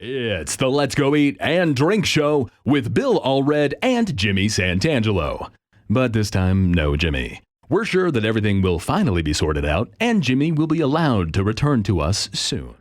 It's the Let's Go Eat and Drink Show with Bill Allred and Jimmy Santangelo. But this time, no Jimmy. We're sure that everything will finally be sorted out and Jimmy will be allowed to return to us soon.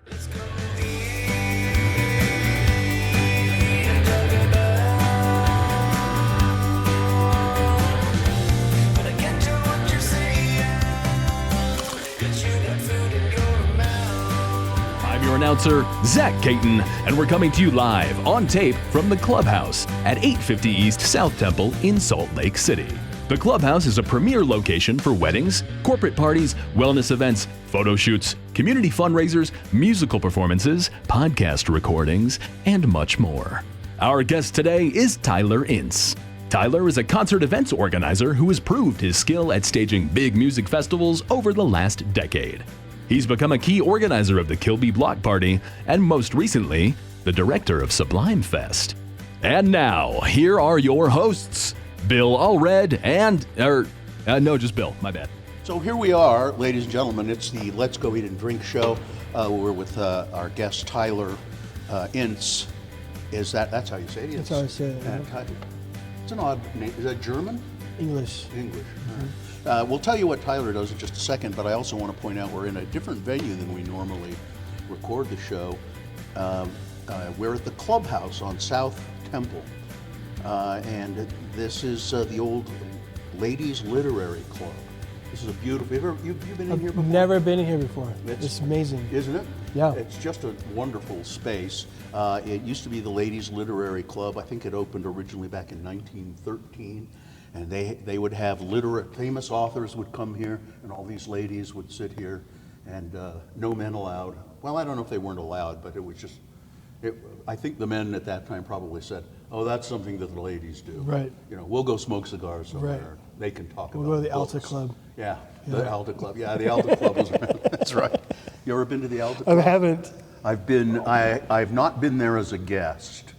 Your announcer, Zach Caton, and we're coming to you live on tape from the Clubhouse at 850 East South Temple in Salt Lake City. The Clubhouse is a premier location for weddings, corporate parties, wellness events, photo shoots, community fundraisers, musical performances, podcast recordings, and much more. Our guest today is Tyler Ince. Tyler is a concert events organizer who has proved his skill at staging big music festivals over the last decade. He's become a key organizer of the Kilby Bloc Party and most recently, the director of Sublime-Fest. And now, here are your hosts, Bill Allred and, just Bill, my bad. So here we are, ladies and gentlemen, it's the Let's Go Eat and Drink show. We're with our guest, Tyler Ince. That's how you say it? That's how I say it. It's an odd name. Is that German? English. English. Mm-hmm. We'll tell you what Tyler does in just a second, but I also want to point out we're in a different venue than we normally record the show. We're at the Clubhouse on South Temple, and this is the old Ladies Literary Club. This is a beautiful. You've been in here before? Never been in here before. It's amazing, isn't it? Yeah. It's just a wonderful space. It used to be the Ladies Literary Club. I think it opened originally back in 1913. And they would have famous authors would come here, and all these ladies would sit here, and no men allowed. Well, I don't know if they weren't allowed, but it was just, I think the men at that time probably said, oh, that's something that the ladies do. Right. You know, we'll go smoke cigars somewhere. Right. They can talk about it. We'll go to the Alta Club. Yeah, the Alta Club. Yeah, the Alta Club was around. That's right. You ever been to the Alta Club? I haven't. I've not been there as a guest.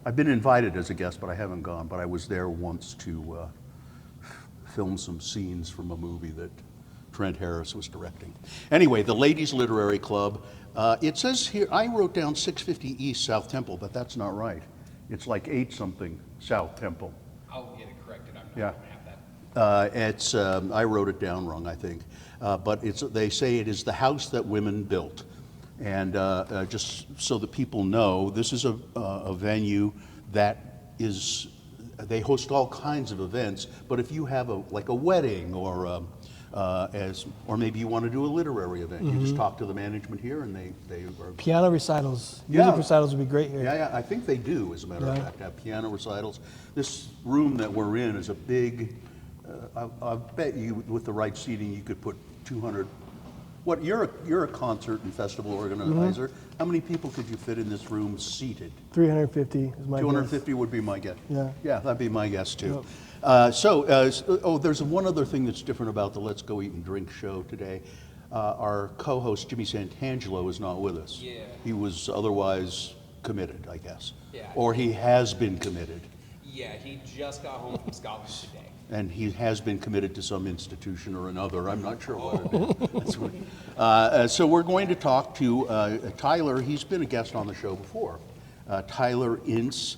I've been invited as a guest, but I haven't gone. But I was there once to film some scenes from a movie that Trent Harris was directing. Anyway, the Ladies Literary Club. It says here, I wrote down 650 East South Temple, but that's not right. It's like 8-something South Temple. I'll get it corrected. I'm not going to have that. I wrote it down wrong, I think. But they say it is the house that women built. And just so that people know, this is a venue that is, they host all kinds of events, but if you have like a wedding or maybe you want to do a literary event, you just talk to the management here and they are... Piano recitals. Music recitals would be great here. Yeah, I think they do, as a matter of fact, have piano recitals. This room that we're in is a big, I bet you with the right seating you could put 200. What, you're a concert and festival organizer. How many people could you fit in this room seated? 350 is my 250 guess. Would be my guess. Yeah. Yeah, that'd be my guess too. Yep. There's one other thing that's different about the Let's Go Eat and Drink show today. Our co-host Jimmy Santangelo is not with us. Yeah. He was otherwise committed, I guess. Yeah. Or he has been committed. Yeah, he just got home from Scotland today. And he has been committed to some institution or another. I'm not sure what it is. That's so we're going to talk to Tyler. He's been a guest on the show before. Tyler Ince.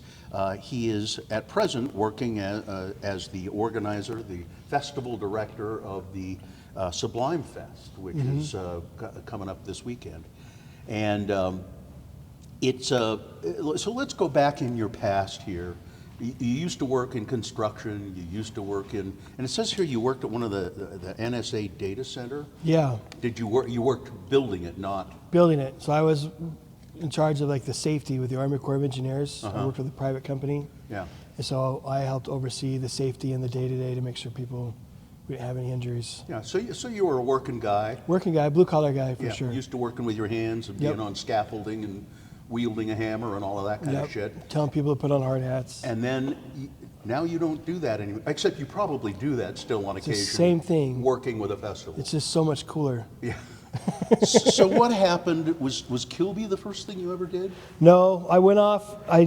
He is at present working as the organizer, the festival director of the Sublime-Fest, which is coming up this weekend. And so let's go back in your past here. You used to work in construction, you used to work in, and it says here you worked at one of the NSA data center? Yeah. Did you work, you worked building it, not? Building it. So I was in charge of like the safety with the Army Corps of Engineers. I worked with a private company. Yeah. And so I helped oversee the safety and the day-to-day to make sure people didn't have any injuries. Yeah, so you were a working guy. Working guy, blue-collar guy for sure. Used to working with your hands and being on scaffolding and wielding a hammer and all of that kind of shit. Telling people to put on hard hats. And then now you don't do that anymore, except you probably do that still on occasion. It's the same thing. Working with a festival. It's just so much cooler. Yeah. So what happened? Was Kilby the first thing you ever did? No, I went off. I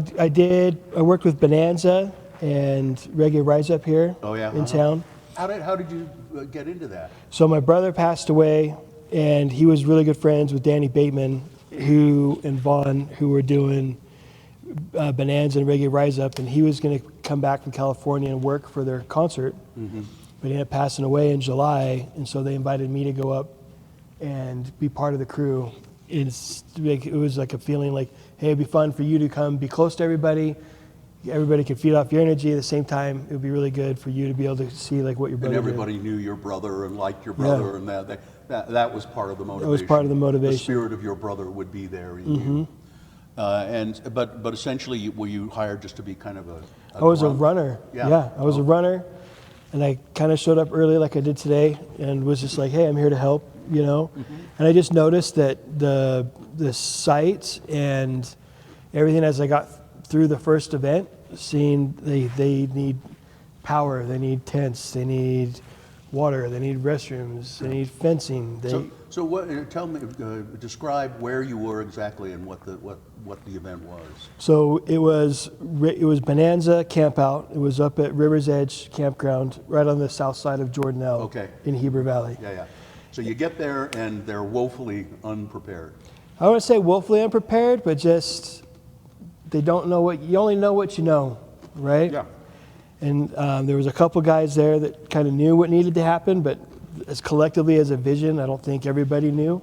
worked with Bonanza and Reggae Rise Up here in town. How did you get into that? So my brother passed away, and he was really good friends with Danny Bateman, and Vaughn, who were doing Bonanza and Reggae Rise Up, and he was going to come back from California and work for their concert, but he ended up passing away in July, and so they invited me to go up and be part of the crew. It was like a feeling like, hey, it'd be fun for you to come be close to everybody. Everybody can feed off your energy. At the same time, it would be really good for you to be able to see like what your brother And everybody did. knew your brother and liked your brother, and that was part of the motivation. That was part of the motivation. The spirit of your brother would be there in you. But essentially, were you hired just to be kind of a I was a grunt? runner. Yeah. I was a runner, and I kind of showed up early like I did today, and was just like, hey, I'm here to help, you know. And I just noticed that the sites and everything as I got through the first event, seeing they need power, they need tents, they need water, they need restrooms, they need fencing. So what? Tell me, describe where you were exactly and what the event was. So it was Bonanza Camp Out. It was up at River's Edge Campground, right on the south side of Jordanelle, Okay. in Heber Valley. Yeah. So you get there and they're woefully unprepared. I wouldn't say woefully unprepared, but just they don't know you only know what you know, right? Yeah. And there was a couple guys there that kind of knew what needed to happen, but as collectively as a vision, I don't think everybody knew.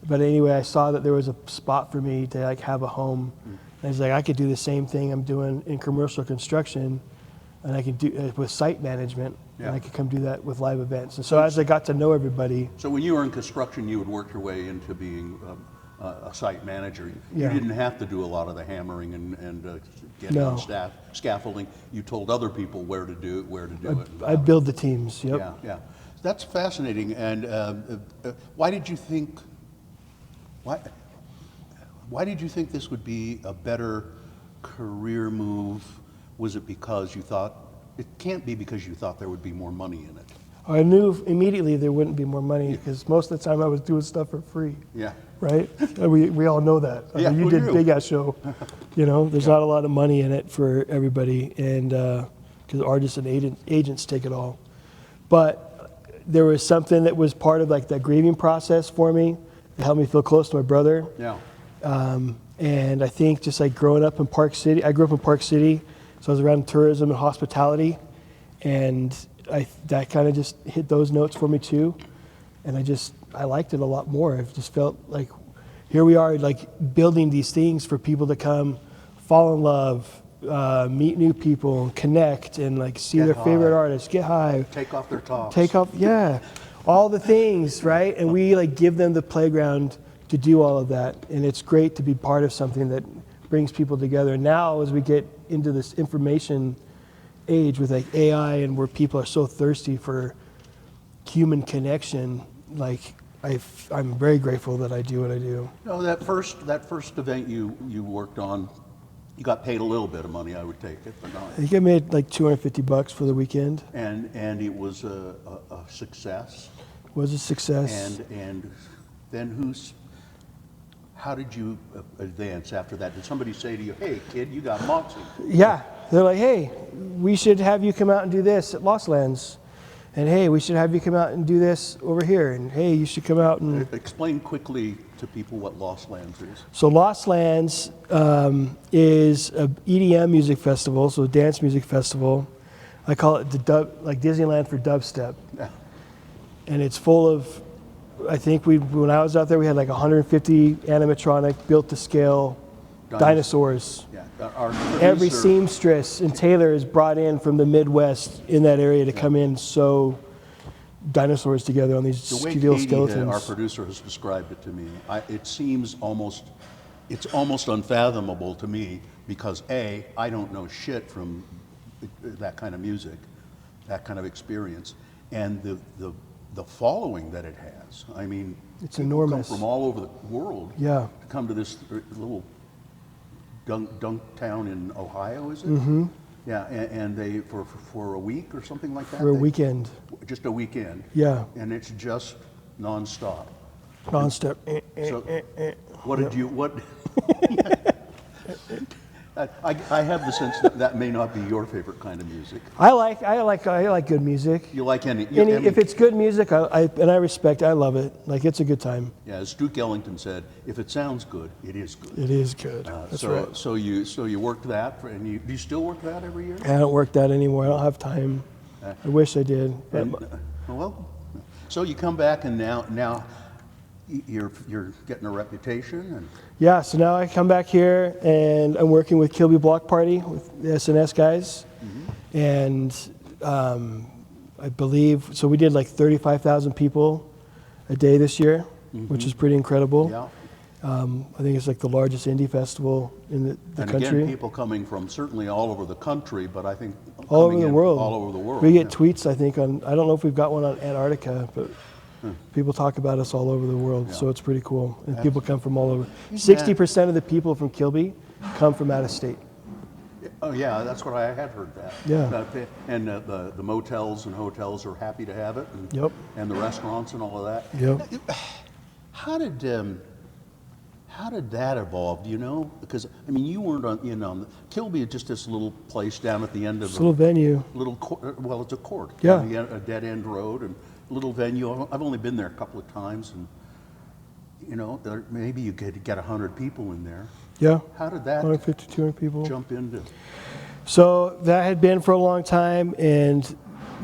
But anyway, I saw that there was a spot for me to like have a home. And I was like, I could do the same thing I'm doing in commercial construction, and I could do it with site management, and I could come do that with live events. And so as I got to know everybody. So when you were in construction, you would work your way into being a site manager. You didn't have to do a lot of the hammering and getting on scaffolding. You told other people where to do it. I build the teams. Yep. Yeah. That's fascinating. And why did you think this would be a better career move? Was it because you thought it can't be because you thought there would be more money in it? I knew immediately there wouldn't be more money because most of the time I was doing stuff for free. Yeah. Right? We all know that. I mean, you did Big Ass Show. You know, there's not a lot of money in it for everybody, and because artists and agents take it all. But there was something that was part of like that grieving process for me that helped me feel close to my brother. Yeah. And I think just like growing up in Park City, I grew up in Park City, so I was around tourism and hospitality, and that kind of just hit those notes for me too. And I liked it a lot more. I just felt like here we are like building these things for people to come fall in love, meet new people, connect, and like see their favorite artists, get high. Take off their tops. All the things, right? And we like give them the playground to do all of that. And it's great to be part of something that brings people together. Now as we get into this information age with like AI and where people are so thirsty for human connection, like I'm very grateful that I do what I do. No, that first event you worked on, you got paid a little bit of money, I would take it, but not. I think I made like $250 for the weekend. And it was a success. It was a success. And then how did you advance after that? Did somebody say to you, hey kid, you got moxie? Yeah, they're like, hey, we should have you come out and do this at Lost Lands. And hey, we should have you come out and do this over here. And hey, you should come out and... Explain quickly to people what Lost Lands is. So Lost Lands is a EDM music festival, so a dance music festival. I call it like Disneyland for dubstep. Yeah. And it's full of, I think when I was out there, we had like 150 animatronic, built to scale dinosaurs. Yeah. Every seamstress and tailor is brought in from the Midwest in that area to come in sew dinosaurs together on these steel skeletons. Our producer has described it to me. It seems it's almost unfathomable to me because I don't know shit from that kind of music, that kind of experience, and the following that it has. I mean, it's people enormous. come from all over the world to come to this little dunk town in Ohio, is it? Mm-hmm. Yeah, and they for a week or something like that. For a weekend. Just a weekend. Yeah. And it's just nonstop. Nonstop. So, what did you I have the sense that that may not be your favorite kind of music. I like good music. You like any? If it's good music, I respect it. I love it. Like, it's a good time. Yeah, as Duke Ellington said, if it sounds good, it is good. It is good. That's right. So you worked that, and do you still work that every year? I don't work that anymore. I don't have time. I wish I did. And, well, so you come back, and now you're getting a reputation, and Yeah, so now I come back here and I'm working with Kilby Bloc Party with the SNS guys. And I believe, so we did like 35,000 people a day this year, which is pretty incredible. yeah. I think it's like the largest indie festival in the And country. again, people coming from certainly all over the country, but I think all over coming the in world. all over the world. We get yeah. tweets, I think, on, I don't know if we've got one on Antarctica, but people talk about us all over the world, so it's pretty cool. And people come from all over. 60% of the people from Kilby come from out of state. Oh yeah, that's what I had heard that. Yeah. And the motels and hotels are happy to have it. And, Yep. And the restaurants and all of that. Yep. How did that evolve? Do you know? Because I mean, you weren't on Kilby is just this little place down at the end of It's a little venue. well, it's a court. Yeah. Down a dead end road and little venue. I've only been there a couple of times, and maybe you could get 100 people in there. Yeah. How did that 150, 200 people. jump into? So that had been for a long time, and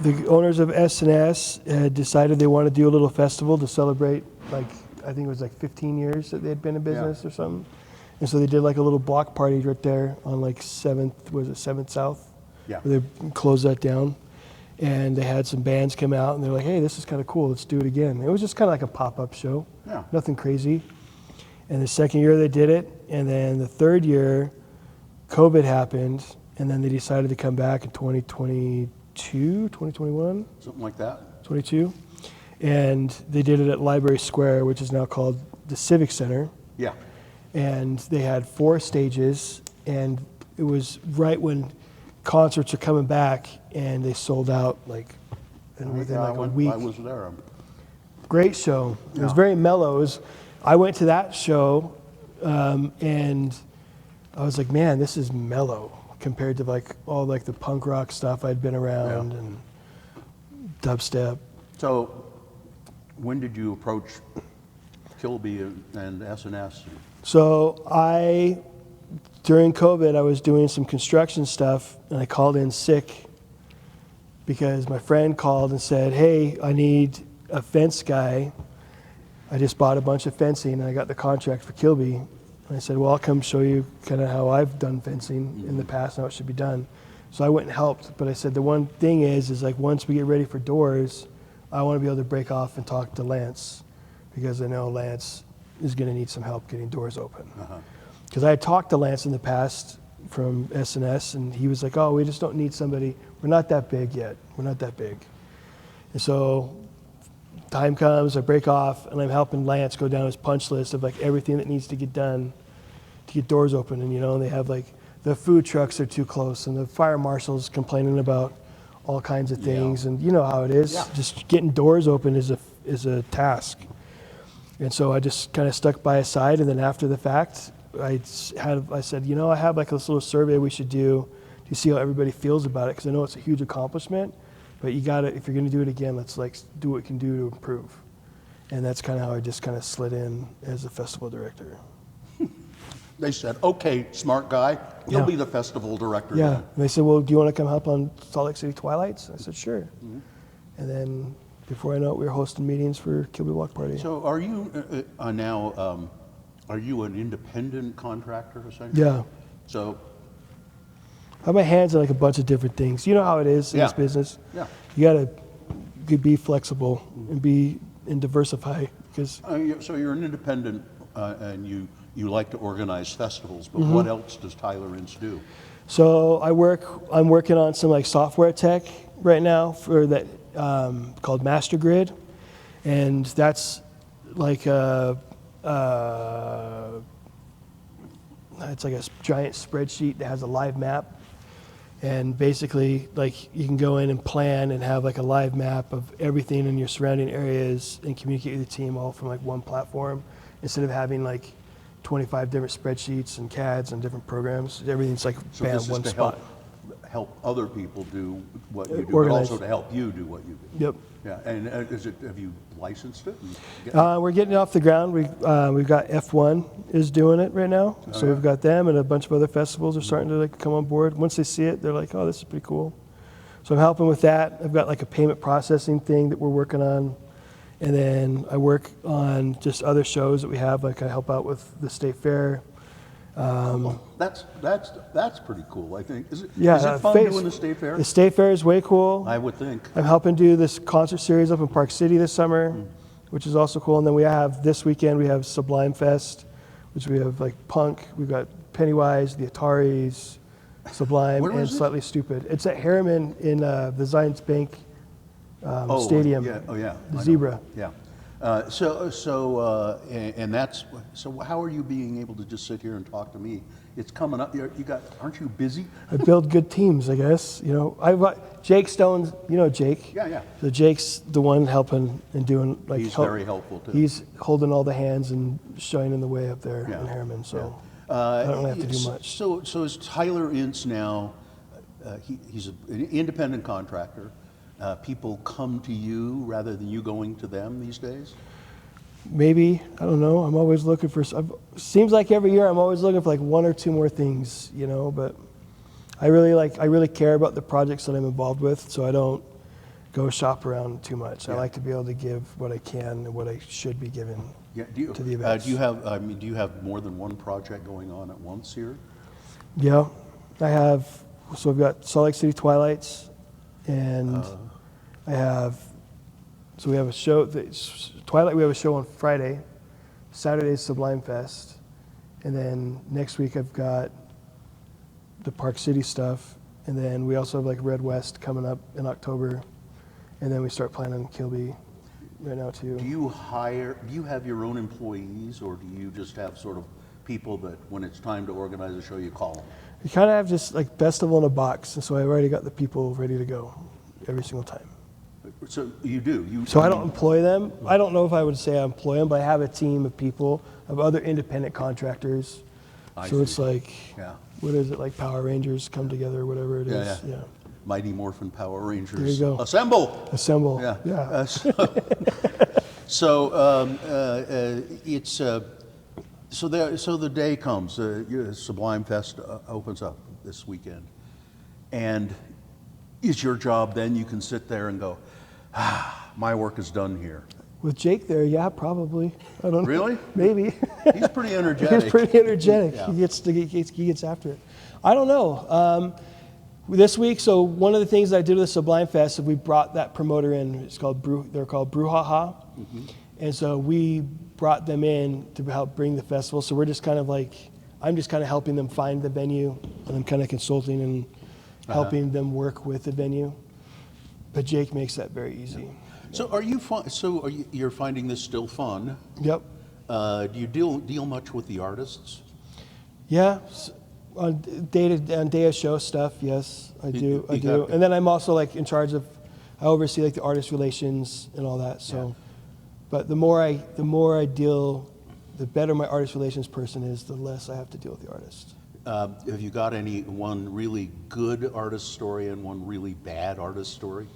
the owners of SNS had decided they wanted to do a little festival to celebrate, like, I think it was like 15 years that they had been in business or something. And so they did like a little block party right there on like 7th South? Yeah. Where they closed that down. And they had some bands come out, and they're like, hey, this is kind of cool, let's do it again. It was just kind of like a pop-up show. Yeah. Nothing crazy. And the second year they did it, and then the third year, COVID happened, and then they decided to come back in 2022, 2021? Something like that. 22. And they did it at Library Square, which is now called the Civic Center. Yeah. And they had 4 stages, and it was right when concerts are coming back, and they sold out like within like a week. I was there. Great show. It was Yeah. very mellow. I went to that show, and I was like, man, this is mellow compared to like all like the punk rock stuff I'd been around and dubstep. So, when did you approach Kilby and SNS? So during COVID, I was doing some construction stuff, and I called in sick because my friend called and said, hey, I need a fence guy. I just bought a bunch of fencing, and I got the contract for Kilby. And I said, well, I'll come show you kind of how I've done fencing in the past and how it should be done. So I went and helped, but I said the one thing is like once we get ready for doors, I want to be able to break off and talk to Lance, because I know Lance is going to need some help getting doors open. Because I had talked to Lance in the past from SNS, and he was like, oh, we just don't need somebody. We're not that big yet. We're not that big. And so time comes, I break off, and I'm helping Lance go down his punch list of like everything that needs to get done to get doors open. And they have like the food trucks are too close, and the fire marshal's complaining about all kinds of things. And you know how it is. Yeah. Just getting doors open is a task. And so I just kind of stuck by his side, and then after the fact, I said, I have like this little survey we should do to see how everybody feels about it, because I know it's a huge accomplishment, but you got to, if you're going to do it again, let's like do what we can do to improve. And that's kind of how I just kind of slid in as a festival director. They said, okay, smart guy, you'll Yeah. be the festival director. Yeah. then." And they said, well, do you want to come help on Salt Lake City Twilights? I said, sure. And then before I know it, we were hosting meetings for Kilby Bloc Party. So are you now, are you an independent contractor essentially? Yeah. So, I have my hands in like a bunch of different things. You know how it is in this Yeah. business. yeah. You got to be flexible and diversify, because So you're an independent and you like to organize festivals, but what else does Tyler Ince do? so I'm working on some like software tech right now for that called Master Grid, and that's like it's like a giant spreadsheet that has a live map. And basically, like, you can go in and plan and have like a live map of everything in your surrounding areas and communicate with the team all from like one platform, instead of having like 25 different spreadsheets and CADs and different programs. Everything's like So bam, this is one to spot. help other people do what you do, but Organize. also to help you do what you do. Yep. Yeah, and have you licensed it? We're getting it off the ground. We've got F1 is doing it right now. So yeah. we've got them, and a bunch of other festivals are starting to like come on board. Once they see it, they're like, oh, this is pretty cool. So I'm helping with that. I've got like a payment processing thing that we're working on. And then I work on just other shows that we have. Like I help out with the state fair. That's pretty cool, I think. Is it fun doing the state fair? The state fair is way cool. I would think. I'm helping do this concert series up in Park City this summer, which is also cool. And then we have this weekend, we have Sublime-Fest, which we have like punk. We've got Pennywise, the Ataris, Sublime, Where and is it? Slightly Stupid. It's at Harriman in the Zions Bank Stadium. Yeah, oh yeah. The I know. Zebra. Yeah. And that's, so how are you being able to just sit here and talk to me? It's coming up, aren't you busy? I build good teams, I guess. You know, I've got Jake Stone's, you know Jake. Yeah. So Jake's the one helping and doing like. He's very helpful too. He's holding all the hands and shining the way up there Yeah. in Harriman. So Yeah. I don't really have to do much. So is Tyler Ince now, he's an independent contractor. People come to you rather than you going to them these days? Maybe, I don't know. I'm always looking for. Seems like every year I'm always looking for like one or two more things, you know. But I really care about the projects that I'm involved with, so I don't go shop around too much. Yeah. I like to be able to give what I can and what I should be given to the events. Do you have more than one project going on at once here? Yeah, I have. So I've got Salt Lake City Twilights, and I have. So we have a show. Twilight. We have a show on Friday. Saturday's Sublime-Fest, and then next week I've got the Park City stuff, and then we also have like Red West coming up in October, and then we start planning Kilby right now too. Do you have your own employees, or do you just have sort of people that when it's time to organize a show, you call them? We kind of have just like festival in a box, and so I've already got the people ready to go every single time. So you do. So I don't employ them. I don't know if I would say I employ them, but I have a team of people, of other independent contractors. So it's like, what is it, like Power Rangers come together, whatever it is. Yeah. Mighty Morphin Power Rangers. There you go. Assemble! Assemble. Yeah. So the day comes. Sublime-Fest opens up this weekend, and is your job then you can sit there and go, my work is done here. With Jake there, yeah, probably. I don't know. Really? Maybe. He's pretty energetic. He's pretty energetic. Yeah. He gets after it. I don't know. This week, so one of the things that I did with the Sublime-Fest is we brought that promoter in. They're called Brouhaha. Mm-hmm. And so we brought them in to help bring the festival. So we're just kind of like, I'm just kind of helping them find the venue, and I'm kind of consulting and helping them work with the venue. But Jake makes that very easy. So you're finding this still fun? Yep. Do you deal much with the artists? Yeah. On day of show stuff, yes, I do. And then I'm also like in charge of, I oversee like the artist relations and all that. So, but the more I deal, the better my artist relations person is, the less I have to deal with the artist. Have you got one really good artist story and one really bad artist story?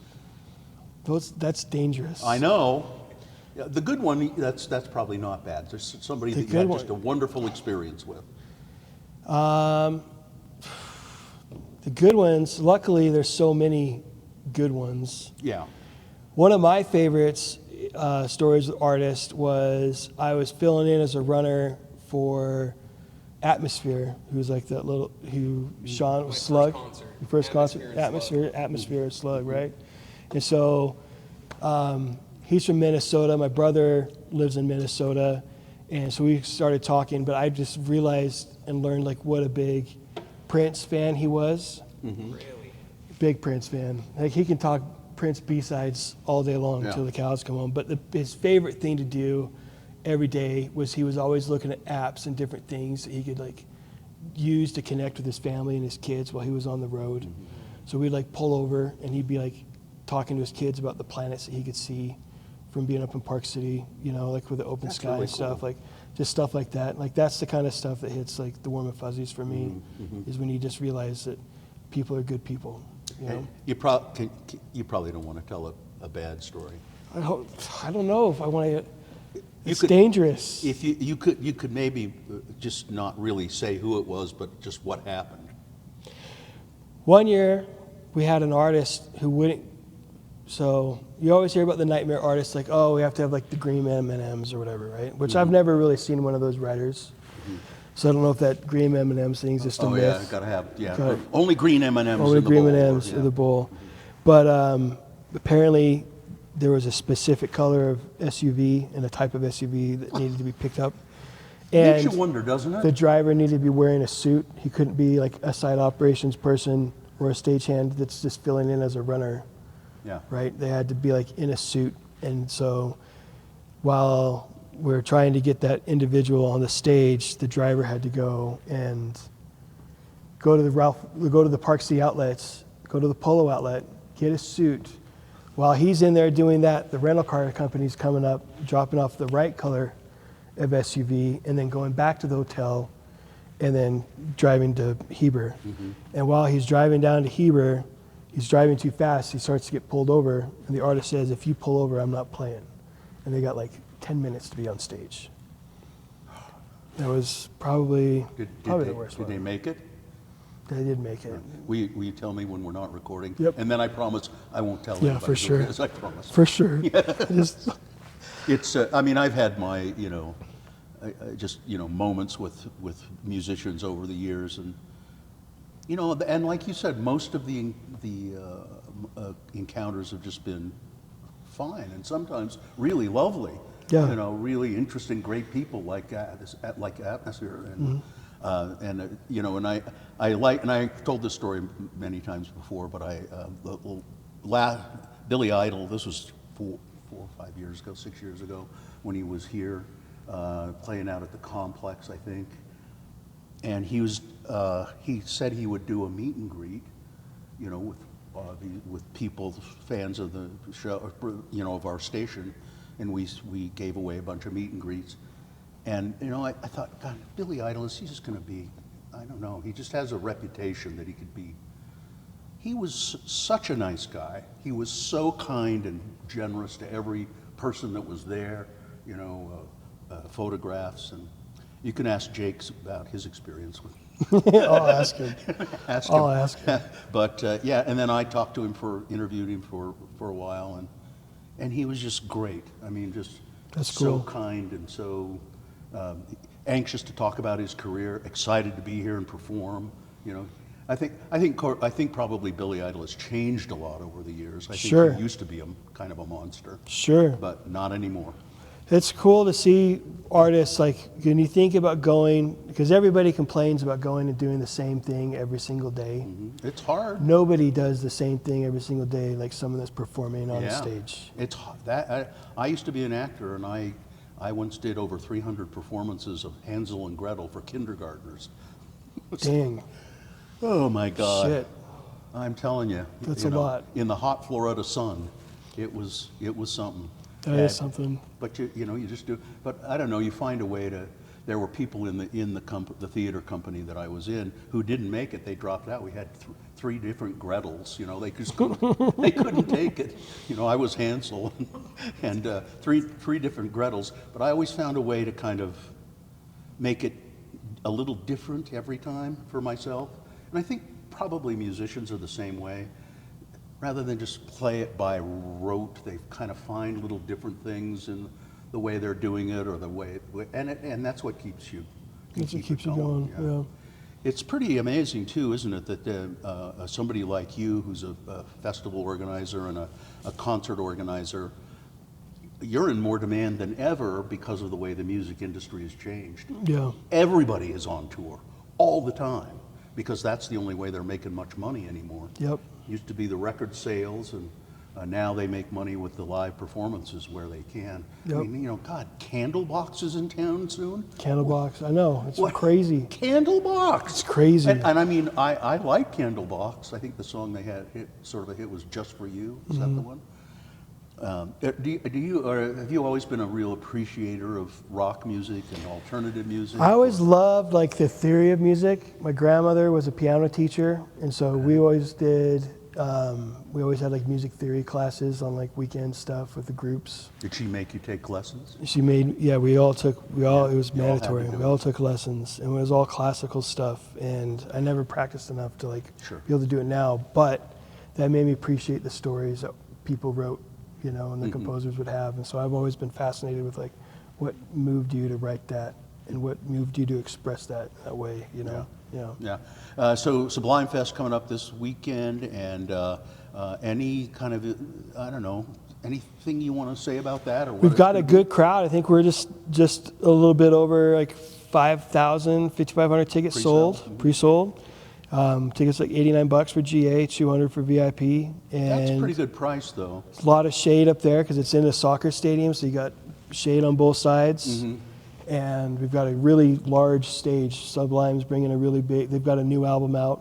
That's dangerous. I know. Yeah, the good one, that's probably not bad. There's somebody that you had just a wonderful experience with. The good ones, luckily there's so many good ones. Yeah. One of my favorites stories with artists was I was filling in as a runner for Atmosphere, who's like that Sean was Slug, first concert, Atmosphere, Slug, right? And so he's from Minnesota. My brother lives in Minnesota, and so we started talking. But I just realized and learned like what a big Prince fan he was. Mm-hmm. Really, big Prince fan. Like he can talk Prince B-sides all day long until the cows come home. But his favorite thing to do every day was he was always looking at apps and different things that he could like use to connect with his family and his kids while he was on the road. Mm-hmm. So we'd like pull over and he'd be like talking to his kids about the planets that he could see from being up in Park City, you know, like with the open sky and stuff. Cool. Like just stuff like that. Like that's the kind of stuff that hits like the warm and fuzzies for me, is when you just realize that people are good people. You know? You probably don't want to tell a bad story. I don't know if I want to. It's could- dangerous. If you could maybe just not really say who it was, but just what happened. One year, we had an artist who wouldn't. So you always hear about the nightmare artists, like, oh, we have to have like the green M&Ms or whatever, right? Which I've never really seen one of those writers. So I don't know if that green M&Ms thing is just a myth. Yeah, gotta have Got- only green M&Ms. Only in the green bowl, M&Ms yeah. in the bowl. But apparently there was a specific color of SUV and a type of SUV that needed to be picked up. Makes And you wonder, doesn't it? the driver needed to be wearing a suit. He couldn't be like a site operations person or a stagehand that's just filling in as a runner, Yeah. right? They had to be like in a suit. And so while we're trying to get that individual on the stage, the driver had to go and go to the Park City outlets, go to the Polo outlet, get a suit. While he's in there doing that, the rental car company's coming up, dropping off the right color of SUV, and then going back to the hotel, and then driving to Heber. And while he's driving down to Heber, he's driving too fast. He starts to get pulled over, and the artist says, "If you pull over, I'm not playing." And they got like 10 minutes to be on stage. That was probably the worst Did one. they make it? They did make it. Will you tell me when we're not recording? Yep. And then I promise I won't tell Yeah, anybody for who sure. it is, I promise. For sure. Just, It's, I mean, I've had my, just, moments with musicians over the years, and, and like you said, most of the encounters have just been fine, and sometimes really lovely. Yeah. Really interesting, great people like like atmosphere, and and I like, and I told this story many times before, but Billy Idol. This was 4 or 5 years ago, 6 years ago, when he was here playing out at the Complex, I think, and he said he would do a meet and greet, with people, fans of the show, of our station, and we gave away a bunch of meet and greets. And, I thought, God, Billy Idol, is he just going to be, I don't know, he just has a reputation that he could be. He was such a nice guy. He was so kind and generous to every person that was there, photographs. And you can ask Jakes about his experience with I'll ask him. I'll ask him. But, and then I talked to him interviewed him for a while, and he was just great. I mean, just That's so cool. kind and so anxious to talk about his career, excited to be here and perform. I think probably Billy Idol has changed a lot over the years. I think Sure. he used to be kind of a monster, Sure. but not anymore. It's cool to see artists, like, when you think about going, because everybody complains about going and doing the same thing every single day. It's hard. Nobody does the same thing every single day like someone that's performing on a Yeah. stage. It's that. I used to be an actor, and I once did over 300 performances of Hansel and Gretel for kindergartners. Dang. Oh my God! Shit. I'm telling you, That's a lot. In the hot Florida sun, it was something. That is something. But you just do. But I don't know. You find a way to. There were people in the theater company that I was in who didn't make it. They dropped out. We had three different Gretels. They just couldn't take it. I was Hansel, and three different Gretels. But I always found a way to kind of make it a little different every time for myself. And I think probably musicians are the same way. Rather than just play it by rote, they kind of find little different things in the way they're doing it, or the way, and that's what keeps you. That's what keeps you going. Yeah. It's pretty amazing too, isn't it, that somebody like you, who's a festival organizer and a concert organizer, you're in more demand than ever because of the way the music industry has changed. Yeah. Everybody is on tour all the time, because that's the only way they're making much money anymore. Yep. Used to be the record sales, and now they make money with the live performances where they can. Yep. I mean, God, Candlebox is in town soon. Candlebox. I know. It's What? crazy. Candlebox. It's crazy. And I mean, I like Candlebox. I think the song they had, sort of a hit, was "Just for You." Is that the one? Do you or have you always been a real appreciator of rock music and alternative music? I always loved like the theory of music. My grandmother was a piano teacher, and so we always did. We always had like music theory classes on like weekend stuff with the groups. Did she make you take lessons? She made, yeah, it was you all had mandatory. to do We it. all took lessons, and it was all classical stuff. And I never practiced enough to like Sure. be able to do it now. But that made me appreciate the stories that people wrote, and the composers would have. And so I've always been fascinated with like what moved you to write that, and what moved you to express that way. Yeah. So Sublime-Fest coming up this weekend, and any kind of, I don't know, anything you want to say about that? Or what We've it's got a gonna be? good crowd. I think we're just a little bit over like 5,500 tickets Pre-sale. sold, pre-sold. Tickets like $89 for GA, $200 for VIP, and That's a pretty good price, though. a lot of shade up there because it's in a soccer stadium, so you got shade on both sides. And we've got a really large stage. Sublime's bringing a really big. They've got a new album out.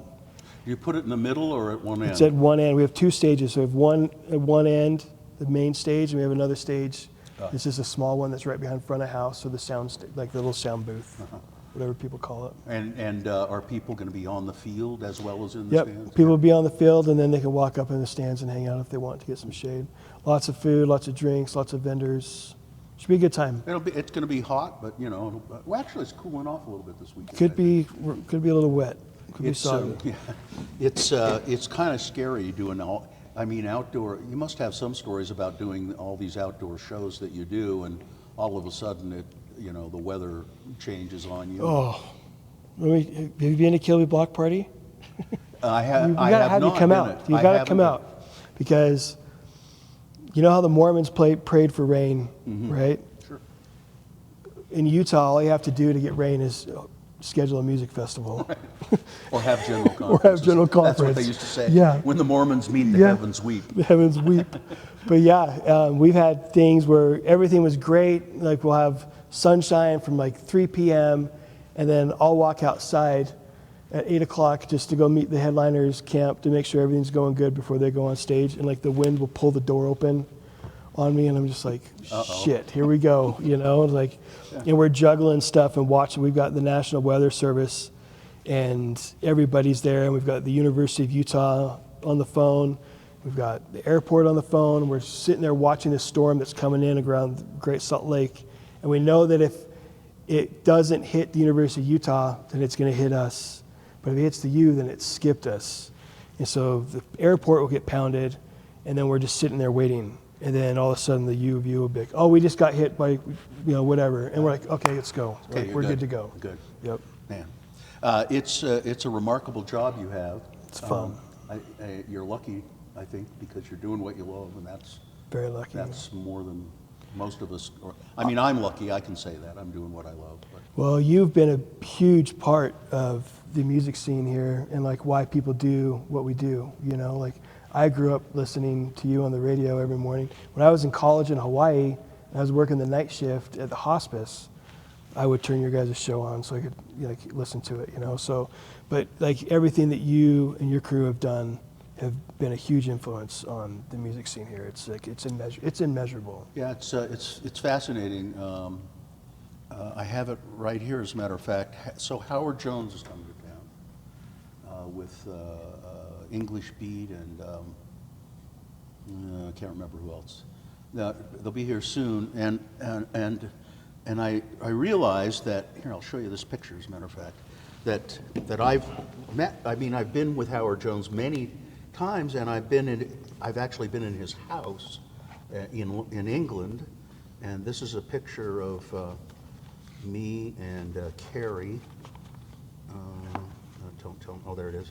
You put it in the middle or at one end? It's at one end. We have two stages. So we have one at one end, the main stage, and we have another stage. It's just a small one that's right behind front of house, so the like the little sound booth, whatever people call it. And are people going to be on the field as well as in the Yep. stands? People will be on the field, and then they can walk up in the stands and hang out if they want to get some shade. Lots of food, lots of drinks, lots of vendors. Should be a good time. It's going to be hot, but well, actually, it's cooling off a little bit this weekend. Could be a little wet. Could be It's soggy. it's kind of scary doing outdoor. You must have some stories about doing all these outdoor shows that you do, and all of a sudden the weather changes on you. Oh, have you been to Kilby Block Party? I have. You I gotta have have you not come been out. it. You I gotta haven't come been. out because you know how the Mormons prayed for rain, right? Sure. In Utah, all you have to do to get rain is schedule a music festival. Or have general Or conferences. have general That's what conference. they used to say. Yeah. When the Mormons meet, the Yeah. heavens weep. The heavens weep. But yeah, we've had things where everything was great. Like we'll have sunshine from like 3 p.m. and then I'll walk outside at 8 o'clock just to go meet the headliners camp to make sure everything's going good before they go on stage. And like the wind will pull the door open on me and I'm just like, shit, here we go, like, and we're juggling stuff and watching. We've got the National Weather Service and everybody's there, and we've got the University of Utah on the phone. We've got the airport on the phone. We're sitting there watching this storm that's coming in around Great Salt Lake. And we know that if it doesn't hit the University of Utah, then it's going to hit us. But if it hits the U, then it skipped us. And so the airport will get pounded, and then we're just sitting there waiting. And then all of a sudden the U of U will be like, oh, we just got hit by, whatever. And we're like, okay, let's go. Okay, We're good to go. Good. Yep. Man, it's a remarkable job you have. It's fun. You're lucky, I think, because you're doing what you love, and Very lucky. that's more than most of us. I'm lucky. I can say that I'm doing what I love. But Well, you've been a huge part of the music scene here and like why people do what we do, like I grew up listening to you on the radio every morning. When I was in college in Hawaii, and I was working the night shift at the hospice, I would turn your guys' show on so I could listen to it, So, but like everything that you and your crew have done have been a huge influence on the music scene here. It's like it's immeasurable. yeah, it's fascinating. I have it right here, as a matter of fact. So Howard Jones is coming to town with English Beat and I can't remember who else. They'll be here soon, and I realized that here. I'll show you this picture, as a matter of fact. That I've met. I've been with Howard Jones many times, and I've actually been in his house in England, and this is a picture of me and Carrie. Oh, there it is.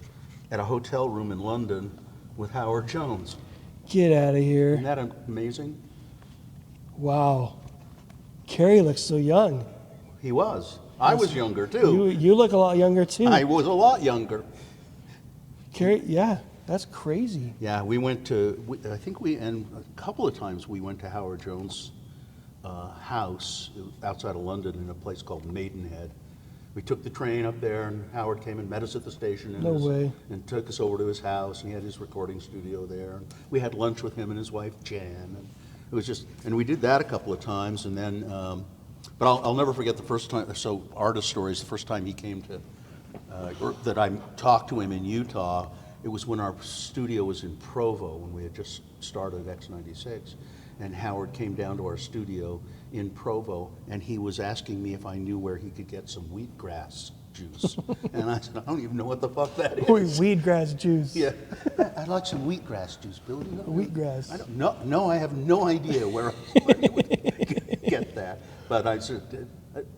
At a hotel room in London with Howard Jones. Get out of here. Isn't that amazing? Wow. Carrie looks so young. He was. I was younger too. You look a lot younger too. I was a lot younger. Carrie, yeah, that's crazy. Yeah, we went to. I think and a couple of times we went to Howard Jones' house outside of London in a place called Maidenhead. We took the train up there, and Howard came and met us at the station. No way. And took us over to his house, and he had his recording studio there. And we had lunch with him and his wife Jan. It was just, and we did that a couple of times, and then, but I'll never forget the first time, so artist stories, the first time he came to, or that I talked to him in Utah, it was when our studio was in Provo, when we had just started X96, and Howard came down to our studio in Provo, and he was asking me if I knew where he could get some wheatgrass juice. And I said, I don't even know what the fuck that is. Wheatgrass juice. Yeah, I'd like some wheatgrass juice, Bill. You know, Wheatgrass. I don't, no, I have no idea where you would get that. But I said,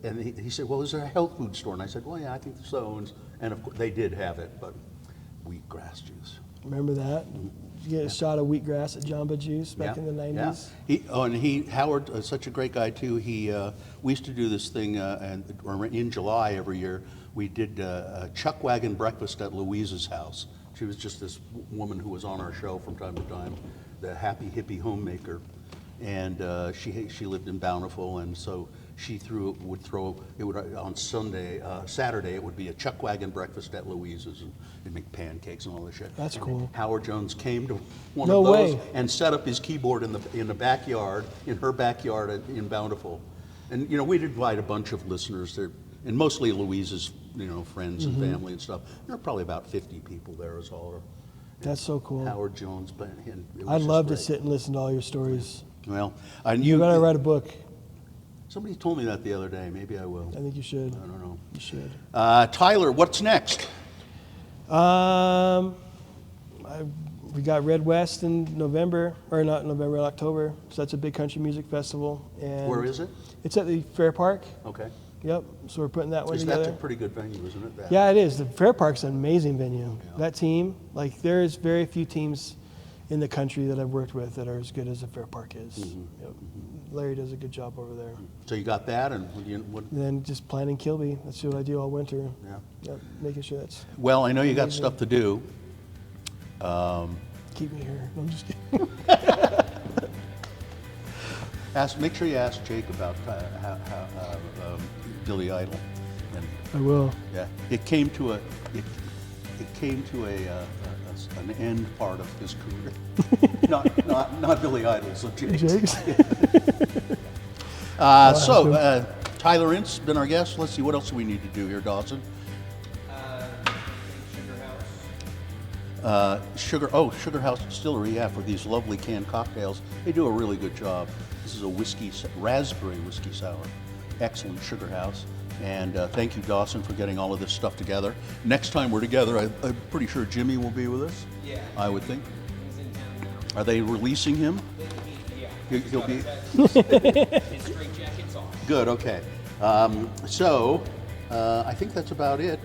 and he said, well, is there a health food store? And I said, well, yeah, I think so. And of course, they did have it, but wheatgrass juice. Remember that? Did you get a shot of wheatgrass at Jamba Juice back in the 90s? Yeah. Howard is such a great guy too. We used to do this thing in July every year. We did a chuck wagon breakfast at Louise's house. She was just this woman who was on our show from time to time, the happy hippie homemaker, and she lived in Bountiful, and so she would throw on Saturday it would be a chuck wagon breakfast at Louise's, and they'd make pancakes and all this shit. That's cool. Howard Jones came to one No of those way. and set up his keyboard in the backyard, in her backyard in Bountiful. And we did invite a bunch of listeners there, and mostly Louise's friends and family and stuff. There were probably about 50 people there as all. That's so cool. Howard Jones, but it was I'd just love to great. sit and listen to all your stories. Well, You gotta write a book. Somebody told me that the other day. Maybe I will. I think you should. I don't know. You should. Tyler, what's next? We got Red West in November, or not November, October. So that's a big country music festival. And Where is it? It's at the Fair Park. Okay. Yep. So we're putting that one That's together. a pretty good venue, isn't it? That? Yeah, it is. The Fair Park's an amazing venue. That team, there's very few teams in the country that I've worked with that are as good as the Fair Park is. Yep. Larry does a good job over there. So you got that, and what? And then just planning Kilby. That's what I do all winter. Yeah. Yep. Making sure that's Well, I know you got stuff to do. keep me here. No, I'm just kidding. Make sure you ask Jake about Billy Idol. And, I will. yeah, it came to an end part of his career. not Billy Idol, so Jake's. Jake's. Tyler Ince been our guest. Let's see, what else do we need to do here, Dawson? Sugar House Distillery, yeah, for these lovely canned cocktails. They do a really good job. This is a raspberry whiskey sour. Excellent Sugar House. And thank you, Dawson, for getting all of this stuff together. Next time we're together, I'm pretty sure Jimmy will be with us. Yeah. I would think. He's in town now. Are they releasing him? Yeah. He'll be. His straight jacket's off. Good, okay. I think that's about it.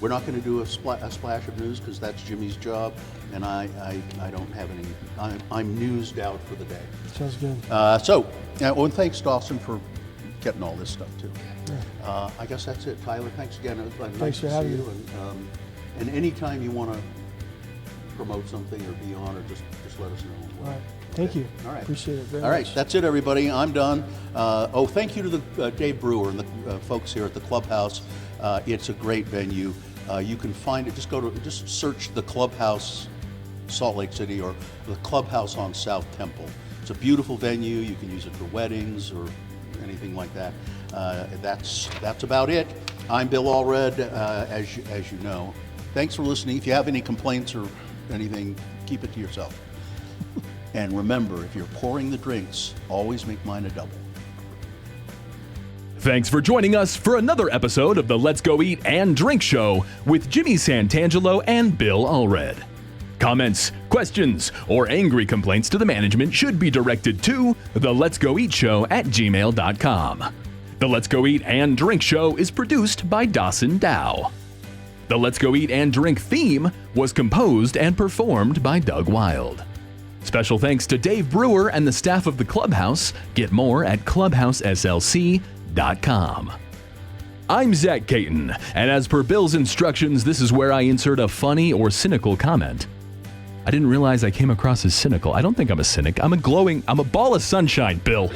We're not going to do a splash of news because that's Jimmy's job, and I don't have any. I'm newsed out for the day. Sounds good. And thanks, Dawson, for getting all this stuff too. Yeah. I guess that's it. Tyler, thanks again. It was nice Thanks for to having see me. you. And anytime you want to promote something or be on, or just let us know. All right. Thank you. All right. Appreciate it very All right, much. that's it, everybody. I'm done. Thank you to the Dave Brewer and the folks here at the Clubhouse. It's a great venue. You can find it. Just search the Clubhouse, Salt Lake City, or the Clubhouse on South Temple. It's a beautiful venue. You can use it for weddings or anything like that. That's about it. I'm Bill Allred, as you know. Thanks for listening. If you have any complaints or anything, keep it to yourself. And remember, if you're pouring the drinks, always make mine a double. Thanks for joining us for another episode of the Let's Go Eat and Drink Show with Jimmy Santangelo and Bill Allred. Comments, questions, or angry complaints to the management should be directed to the Let's Go Eat Show at gmail.com. The Let's Go Eat and Drink Show is produced by Dawson Dow. The Let's Go Eat and Drink theme was composed and performed by Doug Wild. Special thanks to Dave Brewer and the staff of the Clubhouse. Get more at clubhouseslc.com. I'm Zach Caton, and as per Bill's instructions, this is where I insert a funny or cynical comment. I didn't realize I came across as cynical. I don't think I'm a cynic. I'm a ball of sunshine, Bill.